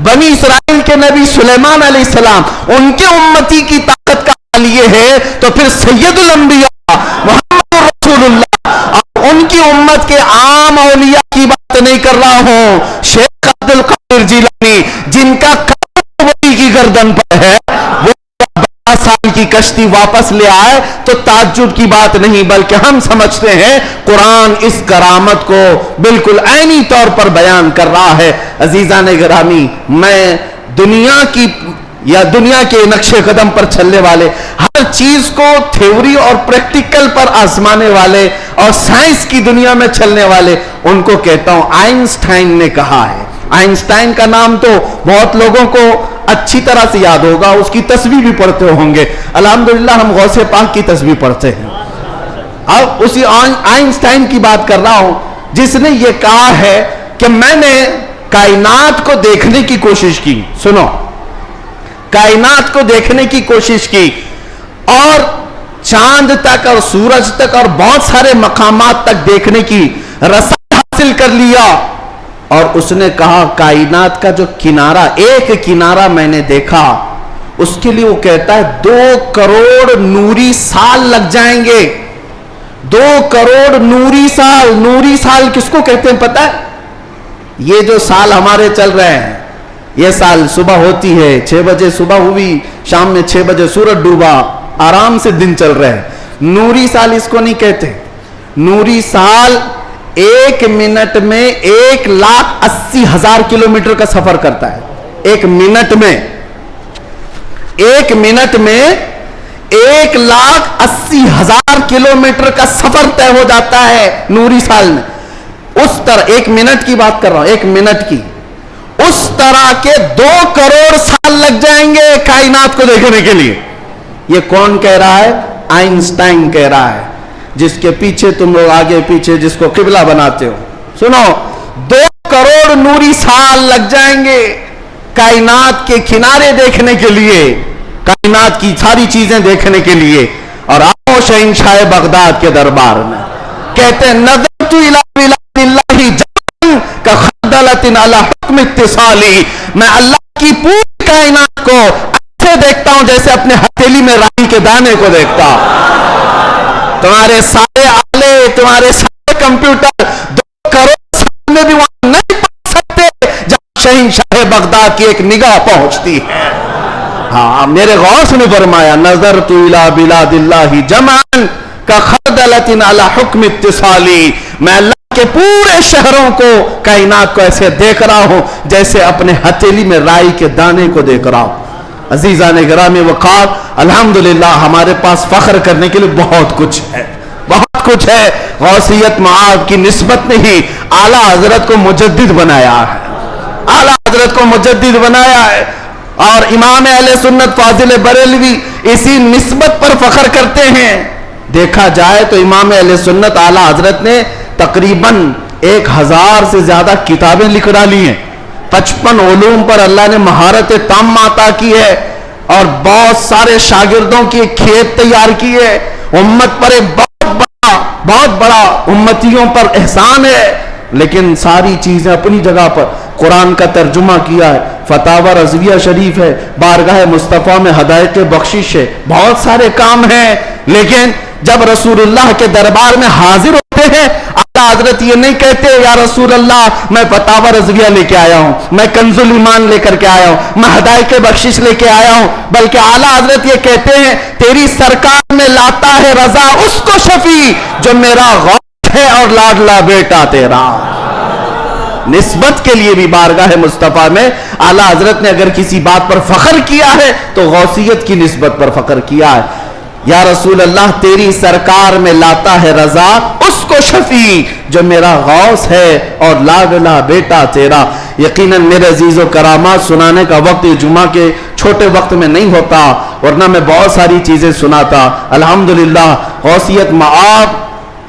بنی اسرائیل کے نبی سلیمان علیہ السلام، ان کے امتی کی طاقت کا حال یہ ہے، تو پھر سید الانبیاء محمد رسول اللہ اور ان کی امت کے عام اولیاء کی بات نہیں کر رہا ہوں. شیخ عبد القادر جیلانی جن کا ولی کی گردن پر ہے، وہ 12 سال کی کشتی واپس لے آئے تو تعجب کی بات نہیں، بلکہ ہم سمجھتے ہیں قرآن اس کرامت کو بالکل عینی طور پر بیان کر رہا ہے. عزیزان گرامی، میں دنیا کی یا دنیا کے نقشے قدم پر چلنے والے، ہر چیز کو تھیوری اور پریکٹیکل پر آزمانے والے اور سائنس کی دنیا میں چلنے والے، ان کو کہتا ہوں آئنسٹائن نے کہا ہے. آئنسٹائن کا نام تو بہت لوگوں کو اچھی طرح سے یاد ہوگا، اس کی تسبیح بھی پڑھتے ہوں گے. الحمدللہ ہم غوث پاک کی تسبیح پڑھتے ہیں. اب اسی آئنسٹائن کی بات کر رہا ہوں جس نے یہ کہا ہے کہ میں نے کائنات کو دیکھنے کی کوشش کی. سنو، کائنات کو دیکھنے کی کوشش کی اور چاند تک اور سورج تک اور بہت سارے مقامات تک دیکھنے کی رسائی حاصل کر لیا. اور اس نے کہا کائنات کا جو کنارہ، ایک کنارہ میں نے دیکھا، اس کے لیے وہ کہتا ہے 2 کروڑ نوری سال لگ جائیں گے. 2 کروڑ نوری سال. نوری سال کس کو کہتے ہیں پتہ ہے؟ یہ جو سال ہمارے چل رہے ہیں، یہ سال صبح ہوتی ہے 6 بجے صبح ہوئی، شام میں 6 بجے سورج ڈوبا، آرام سے دن چل رہے ہیں. نوری سال اس کو نہیں کہتے. نوری سال 1 منٹ میں 1,80,000 کلومیٹر کا سفر کرتا ہے. 1 منٹ میں 1,80,000 کلومیٹر کا سفر طے ہو جاتا ہے نوری سال میں. اس طرح 1 منٹ کی بات کر رہا ہوں، 1 منٹ کی، اس طرح کے 2 کروڑ سال لگ جائیں گے کائنات کو دیکھنے کے لیے. یہ کون کہہ رہا ہے؟ آئنسٹائن کہہ رہا ہے، جس کے پیچھے تم لوگ آگے پیچھے جس کو قبلہ بناتے ہو. سنو، 2 کروڑ نوری سال لگ جائیں گے کائنات کے کنارے دیکھنے کے لیے، کائنات کی ساری چیزیں دیکھنے کے لیے. اور آؤ شہنشاہ بغداد کے دربار میں، کہتے ہیں نظرت الی بلاد اللہ جمعاً کخردلۃ علی حکم اتصالی، میں اللہ کی پوری کائنات کو ایسے دیکھتا ہوں جیسے اپنے ہتھیلی میں رائی کے دانے کو دیکھتا. تمہارے سارے آلے، تمہارے سارے کمپیوٹر 2 کروڑ سال میں بھی وہاں نہیں پہنچ سکتے جب شہنشاہ بغداد کی ایک نگاہ پہنچتی ہے. ہاں، میرے غوث نے فرمایا نظرت الی بلاد اللہ جمعاً کخردلۃ علی حکم اتصالی، میں اللہ کے پورے شہروں کو، کائنات کو ایسے دیکھ رہا ہوں جیسے اپنے ہتھیلی میں رائی کے دانے کو دیکھ رہا ہوں. عزیزان گرامی وقار، الحمدللہ ہمارے پاس فخر کرنے کے لیے بہت کچھ ہے، بہت کچھ ہے. غوثیت معاد کی نسبت نہیں، اعلیٰ حضرت کو مجدد بنایا ہے، اعلیٰ حضرت کو مجدد بنایا ہے. اور امام اہل سنت فاضل بریلوی اسی نسبت پر فخر کرتے ہیں. دیکھا جائے تو امام اہل سنت اعلیٰ حضرت نے تقریباً 1000 سے زیادہ کتابیں لکھ ڈالی ہیں. 55 علوم پر اللہ نے مہارت تام عطا کی ہے، اور بہت سارے شاگردوں کی کھیت تیار کی ہے. امت پر ایک بہت بڑا امتیوں پر احسان ہے، لیکن ساری چیزیں اپنی جگہ پر. قرآن کا ترجمہ کیا ہے، فتاوی رضویہ شریف ہے، بارگاہ مصطفیٰ میں ہدایت بخشش ہے، بہت سارے کام ہیں. لیکن جب رسول اللہ کے دربار میں حاضر ہوتے ہیں، اعلیٰ حضرت یہ نہیں کہتے یا رسول اللہ میں فتاوی رضویہ لے کے آیا ہوں، میں کنز الایمان لے کر کے آیا ہوں، میں ہدایت بخشش لے کے آیا ہوں، بلکہ اعلیٰ حضرت یہ کہتے ہیں تیری سرکار میں لاتا ہے رضا اس کو شفیع جو میرا غوث ہے اور لاڈلا بیٹا تیرا. نسبت کے لیے بھی بارگاہ مصطفیٰ میں اعلیٰ حضرت نے اگر کسی بات پر فخر کیا ہے تو غوثیت کی نسبت پر فخر کیا ہے. یا رسول اللہ تیری سرکار میں لاتا ہے رضا اس کو شفیع جو میرا غوث ہے اور لاڈلا بیٹا تیرا. یقیناً میرے عزیز و کرامات سنانے کا وقت جمعہ کے چھوٹے وقت میں نہیں ہوتا، ورنہ میں بہت ساری چیزیں سناتا. الحمدللہ غوثیت معاب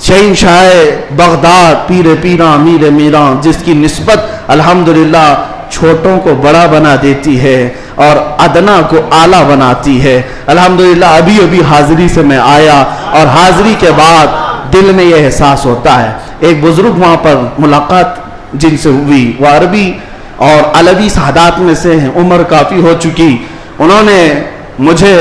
شہنشاہ بغداد پیر پیراں امیر میراں، جس کی نسبت الحمدللہ چھوٹوں کو بڑا بنا دیتی ہے اور ادنا کو اعلیٰ بناتی ہے. الحمدللہ ابھی حاضری سے میں آیا اور حاضری کے بعد دل میں یہ احساس ہوتا ہے. ایک بزرگ وہاں پر ملاقات جن سے ہوئی، وہ عربی اور علوی سادات میں سے ہیں، عمر کافی ہو چکی. انہوں نے مجھے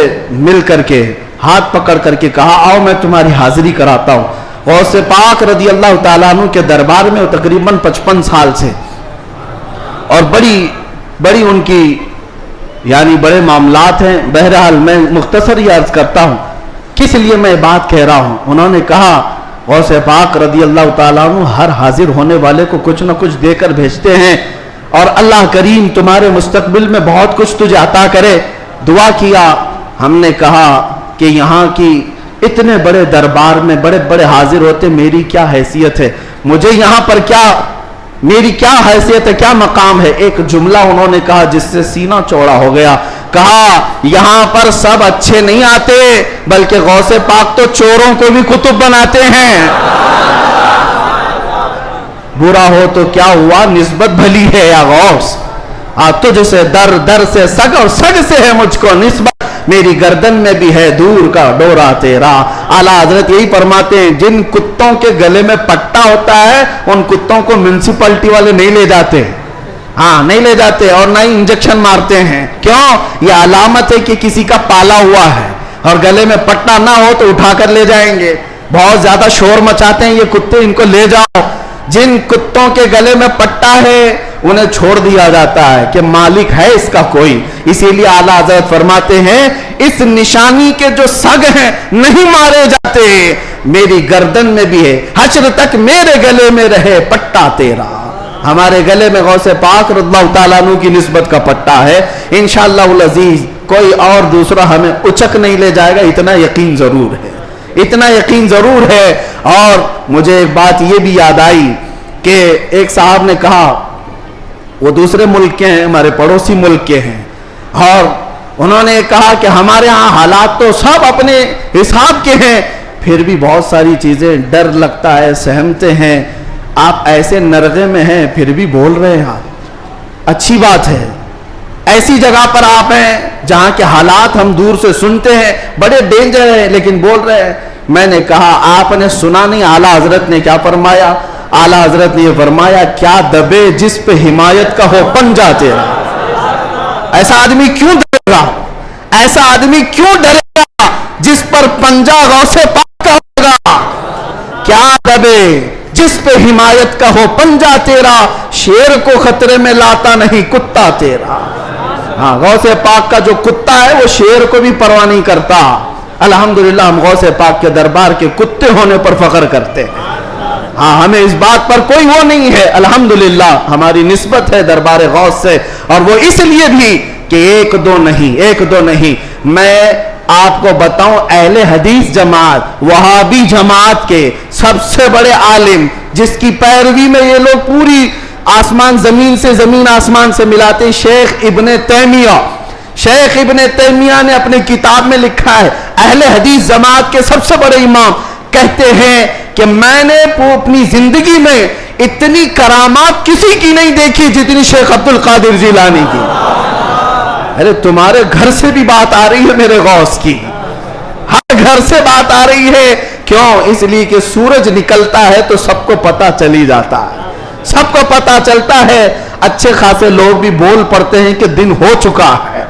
مل کر کے ہاتھ پکڑ کر کے کہا آؤ میں تمہاری حاضری کراتا ہوں. غوث پاک رضی اللہ تعالیٰ عنہ کے دربار میں وہ تقریباً 55 سال سے، اور بڑی ان کی یعنی بڑے معاملات ہیں. بہرحال میں مختصر یہ عرض کرتا ہوں کس لیے میں بات کہہ رہا ہوں. انہوں نے کہا غوث پاک رضی اللہ تعالیٰ عنہ ہر حاضر ہونے والے کو کچھ نہ کچھ دے کر بھیجتے ہیں، اور اللہ کریم تمہارے مستقبل میں بہت کچھ تجھے عطا کرے. دعا کیا. ہم نے کہا کہ یہاں کی اتنے بڑے دربار میں بڑے بڑے حاضر ہوتے، میری کیا حیثیت ہے، مجھے یہاں پر میری کیا حیثیت ہے، کیا مقام ہے. ایک جملہ انہوں نے کہا جس سے سینہ چوڑا ہو گیا. کہا یہاں پر سب اچھے نہیں آتے، بلکہ غوث پاک تو چوروں کو بھی کتب بناتے ہیں. برا ہو تو کیا ہوا، نسبت بھلی ہے یا غوث. تجھ سے در سے سگ اور سگ سے ہے مجھ کو نسبت، میری گردن میں بھی ہے دور کا ڈورا تیرا. اعلیٰ حضرت یہی فرماتے ہیں جن کتوں کے گلے میں پٹا ہوتا ہے ان کتوں کو میونسپلٹی والے نہیں لے جاتے، نہیں لے جاتے اور نہ ہی انجیکشن مارتے ہیں. کیوں؟ یہ علامت ہے کہ کسی کا پالا ہوا ہے، اور گلے میں پٹا نہ ہو تو اٹھا کر لے جائیں گے. بہت زیادہ شور مچاتے ہیں یہ کتے، ان کو لے جاؤ. جن کتوں کے گلے میں پٹا ہے انہیں چھوڑ دیا جاتا ہے کہ مالک ہے اس کا کوئی. اسی لیے اعلیٰ حضرت فرماتے ہیں اس نشانی کے جو سگ ہیں نہیں مارے جاتے، میری گردن میں بھی ہے، حشر تک میرے گلے میں رہے پٹا تیرا. ہمارے گلے میں غوث پاک رضی اللہ تعالیٰ عنہ کی نسبت کا پٹا ہے. انشاءاللہ العزیز کوئی اور دوسرا ہمیں اچک نہیں لے جائے گا، اتنا یقین ضرور ہے، اتنا یقین ضرور ہے. اور مجھے ایک بات یہ بھی یاد آئی کہ ایک صاحب نے کہا وہ دوسرے ملک کے ہیں، ہمارے پڑوسی ملک کے ہیں، اور انہوں نے کہا کہ ہمارے ہاں حالات تو سب اپنے حساب کے ہیں، پھر بھی بہت ساری چیزیں ڈر لگتا ہے، سہمتے ہیں. آپ ایسے نرغے میں ہیں پھر بھی بول رہے ہیں، اچھی بات ہے. ایسی جگہ پر آپ ہیں جہاں کے حالات ہم دور سے سنتے ہیں، بڑے ڈینجر ہیں، لیکن بول رہے ہیں. میں نے کہا آپ نے سنا نہیں اعلیٰ حضرت نے کیا فرمایا؟ اعلیٰ حضرت نے یہ فرمایا کیا دبے جس پہ حمایت کا ہو پنجہ تیرا. ایسا آدمی کیوں ڈرے گا، ایسا آدمی کیوں ڈرے گا جس پر پنجہ غوث پاک کا ہوگا. کیا دبے جس پہ حمایت کا ہو پنجہ تیرا، شیر کو خطرے میں لاتا نہیں کتا تیرا. غوث پاک کا جو کتا ہے وہ شیر کو بھی پرواہ نہیں کرتا. الحمدللہ ہم غوث پاک کے دربار کے کتے ہونے پر فخر کرتے ہیں. ہمیں اس بات پر کوئی وہ نہیں ہے. الحمدللہ ہماری نسبت ہے دربار غوث سے، اور وہ اس لیے بھی کہ ایک دو نہیں. میں آپ کو بتاؤں اہل حدیث جماعت وہابی جماعت کے سب سے بڑے عالم جس کی پیروی میں یہ لوگ پوری آسمان زمین سے زمین آسمان سے ملاتے ہیں، شیخ ابن تیمیہ نے اپنے کتاب میں لکھا ہے اہل حدیث جماعت کے سب سے بڑے امام کہتے ہیں کہ میں نے اپنی زندگی میں اتنی کرامات کسی کی نہیں دیکھی جتنی شیخ عبد القادر جیلانی کی. ارے تمہارے گھر سے بھی بات آ رہی ہے میرے غوث کی. ہر گھر سے بات آ رہی ہے. کیوں؟ اس لیے کہ سورج نکلتا ہے تو سب کو پتا چلی جاتا ہے, سب کو پتا چلتا ہے. اچھے خاصے لوگ بھی بول پڑتے ہیں کہ دن ہو چکا ہے,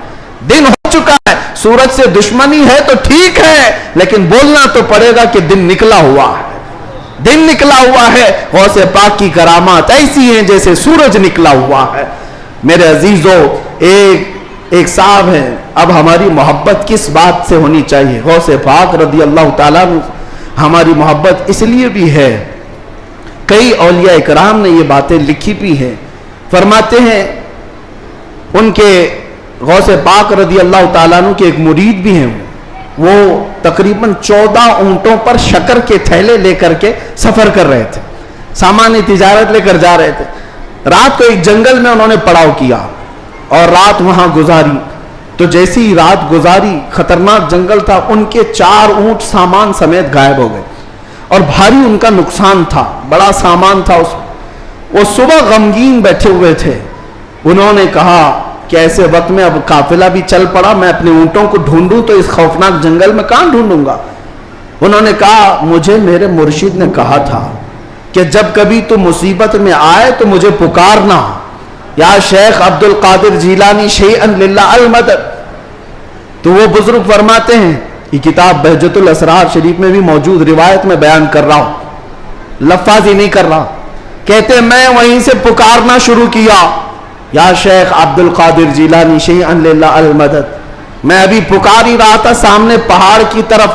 دن ہو چکا ہے. سورج سے دشمنی ہے تو ٹھیک ہے, لیکن بولنا تو پڑے گا کہ دن نکلا ہوا ہے, دن نکلا ہوا ہے. غوث پاک کی کرامات ایسی ہیں جیسے سورج نکلا ہوا ہے. میرے عزیزو, ایک صاحب ہیں. اب ہماری محبت کس بات سے ہونی چاہیے؟ غوث پاک رضی اللہ تعالیٰ عنہ. ہماری محبت اس لیے بھی ہے, کئی اولیاء اکرام نے یہ باتیں لکھی بھی ہیں. فرماتے ہیں ان کے غوث پاک رضی اللہ تعالیٰ عنہ کے ایک مرید بھی ہیں, وہ تقریباً 14 اونٹوں پر شکر کے تھیلے لے کر کے سفر کر رہے تھے, سامان تجارت لے کر جا رہے تھے. رات کو ایک جنگل میں انہوں نے پڑاؤ کیا اور رات وہاں گزاری. تو جیسی ہی رات گزاری, خطرناک جنگل تھا, ان کے 4 اونٹ سامان سمیت غائب ہو گئے اور بھاری ان کا نقصان تھا, بڑا سامان تھا اس میں. وہ صبح غمگین بیٹھے ہوئے تھے. انہوں نے کہا کہ ایسے وقت میں اب قافلہ بھی چل پڑا, میں اپنے اونٹوں کو ڈھونڈوں تو اس خوفناک جنگل میں کہاں ڈھونڈوں گا. انہوں نے کہا مجھے میرے مرشد نے کہا تھا کہ جب کبھی تو مصیبت میں آئے تو مجھے پکارنا, یا شیخ عبد القادر جیلانی شیئن للہ المدد. تو وہ بزرگ فرماتے ہیں, یہ کتاب بہجت الاسرار شریف میں بھی موجود, روایت میں بیان کر رہا ہوں, لفاظ ہی نہیں کر رہا. کہتے ہیں میں وہیں سے پکارنا شروع کیا, یا شیخ عبد القادر جیلانی شیئن للہ المدد. میں ابھی پکار ہی رہا تھا, سامنے پہاڑ کی طرف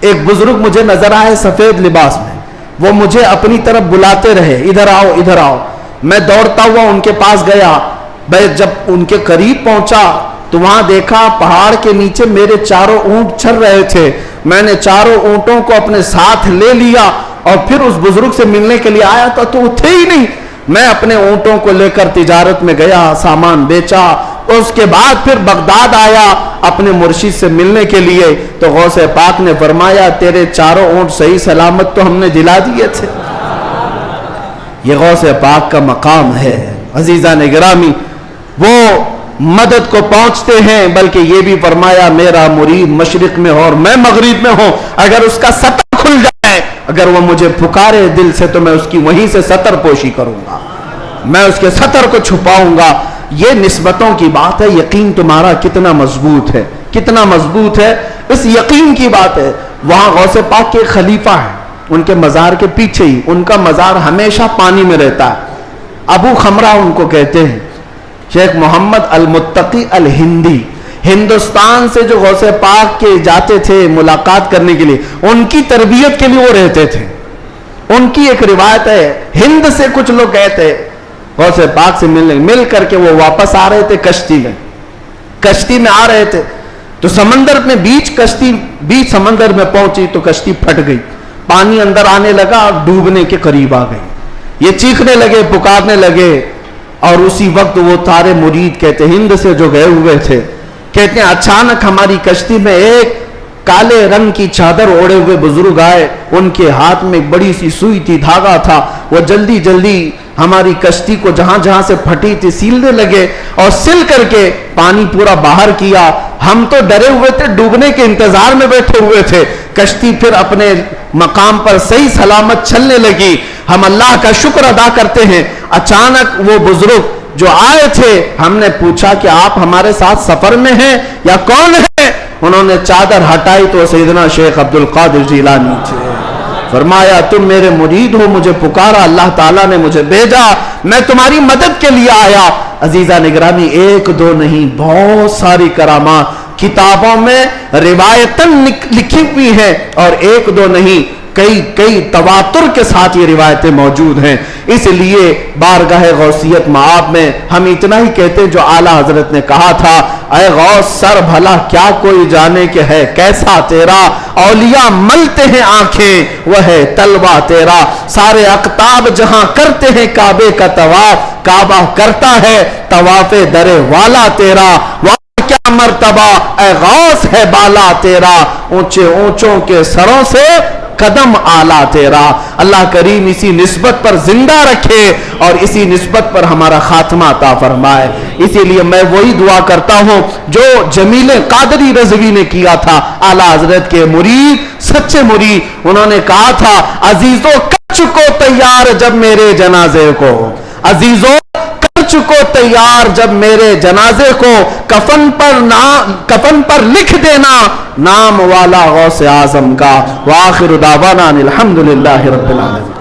ایک بزرگ مجھے نظر آئے سفید لباس میں. وہ مجھے اپنی طرف بلاتے رہے, ادھر آؤ ادھر آؤ. میں دوڑتا ہوا ان کے پاس گیا. جب ان کے قریب پہنچا تو وہاں دیکھا پہاڑ کے نیچے میرے 4 اونٹ چر رہے تھے. میں نے 4 اونٹوں کو اپنے ساتھ لے لیا اور پھر اس بزرگ سے ملنے کے لیے آیا تھا تو وہ تھے ہی نہیں. میں اپنے اونٹوں کو لے کر تجارت میں گیا, سامان بیچا. اس کے بعد پھر بغداد آیا اپنے مرشد سے ملنے کے لیے. تو غوث پاک نے فرمایا تیرے 4 اونٹ صحیح سلامت تو ہم نے دلا دیے تھے. یہ غوث پاک کا مقام ہے. عزیزان گرامی, وہ مدد کو پہنچتے ہیں, بلکہ یہ بھی فرمایا میرا مرید مشرق میں ہو اور میں مغرب میں ہوں, اگر اس کا سطر کھل جائے, اگر وہ مجھے پکارے دل سے تو میں اس کی وہیں سے سطر پوشی کروں گا, میں اس کے سطر کو چھپاؤں گا. یہ نسبتوں کی بات ہے. یقین تمہارا کتنا مضبوط ہے, کتنا مضبوط ہے, اس یقین کی بات ہے. وہاں غوث پاک کے خلیفہ ہیں, ان کے مزار کے پیچھے ہی, ان کا مزار ہمیشہ پانی میں رہتا ہے. ابو خمرہ ان کو کہتے ہیں. شیخ محمد المتقی الہندی, ہندوستان سے جو غوث پاک کے جاتے تھے ملاقات کرنے کے لیے, ان کی تربیت کے لیے وہ رہتے تھے. ان کی ایک روایت ہے, ہند سے کچھ لوگ کہتے غوث پاک سے مل کر کے وہ واپس آ رہے تھے کشتی میں آ رہے تھے, تو سمندر میں بیچ سمندر میں پہنچی تو کشتی پھٹ گئی, پانی اندر آنے لگا اور ڈوبنے کے قریب آ گئی. یہ چیخنے لگے, پکارنے لگے, اور اسی وقت وہ سارے مرید کہتے ہند سے جو گئے ہوئے تھے, کہتے ہیں اچانک ہماری کشتی میں ایک کالے رنگ کی چادر اوڑے ہوئے بزرگ آئے. ان کے ہاتھ میں ایک بڑی سی سوئی تھی, دھاگا تھا. وہ جلدی جلدی ہماری کشتی کو جہاں جہاں سے پھٹی تھی سیلنے لگے اور سل کر کے پانی پورا باہر کیا. ہم تو ڈرے ہوئے تھے, ڈوبنے کے انتظار میں بیٹھے ہوئے تھے. کشتی پھر اپنے مقام پر صحیح سلامت چلنے لگی. ہم اللہ کا شکر ادا کرتے ہیں. اچانک وہ بزرگ جو آئے تھے, ہم نے پوچھا کہ آپ ہمارے ساتھ سفر میں ہیں یا کون ہیں؟ انہوں نے چادر ہٹائی تو سیدنا شیخ عبد القادر جیلانی تھے. فرمایا تم میرے مرید ہو, مجھے پکارا, اللہ تعالیٰ نے مجھے بھیجا, میں تمہاری مدد کے لیے آیا. عزیزان گرامی, 1-2 نہیں, بہت ساری کرامات کتابوں میں روایتاً لکھی ہوئی ہیں, اور 1-2 نہیں, کئی تواتر کے ساتھ یہ روایتیں موجود ہیں. اس لیے بارگاہ غوثیت معاب میں ہم اتنا ہی کہتے ہیں جو اعلیٰ حضرت نے کہا تھا, اے غوث سر بھلا کیا کوئی جانے کہ ہے کیسا تیرا, اولیاء ملتے ہیں آنکھیں وہ ہے تلوا تیرا. سارے اقطاب جہاں کرتے ہیں کعبے کا طواف, کعبہ کرتا ہے طواف در والا تیرا. کیا مرتبہ اے غوث ہے بالا تیرا, اونچے اونچوں کے سروں سے قدم آلہ تیرا. اللہ کریم اسی نسبت پر زندہ رکھے اور اسی نسبت پر ہمارا خاتمہ عطا فرمائے. اسی لیے میں وہی دعا کرتا ہوں جو جمیل قادری رضوی نے کیا تھا، اعلیٰ حضرت کے مرید، سچے مرید. انہوں نے کہا تھا عزیزو کر چکو تیار جب میرے جنازے کو، عزیزو کر چکو تیار جب میرے جنازے کو، کفن پر لکھ دینا نام والا غوث اعظم کا. وآخر دعوانا الحمدللہ رب العالمین.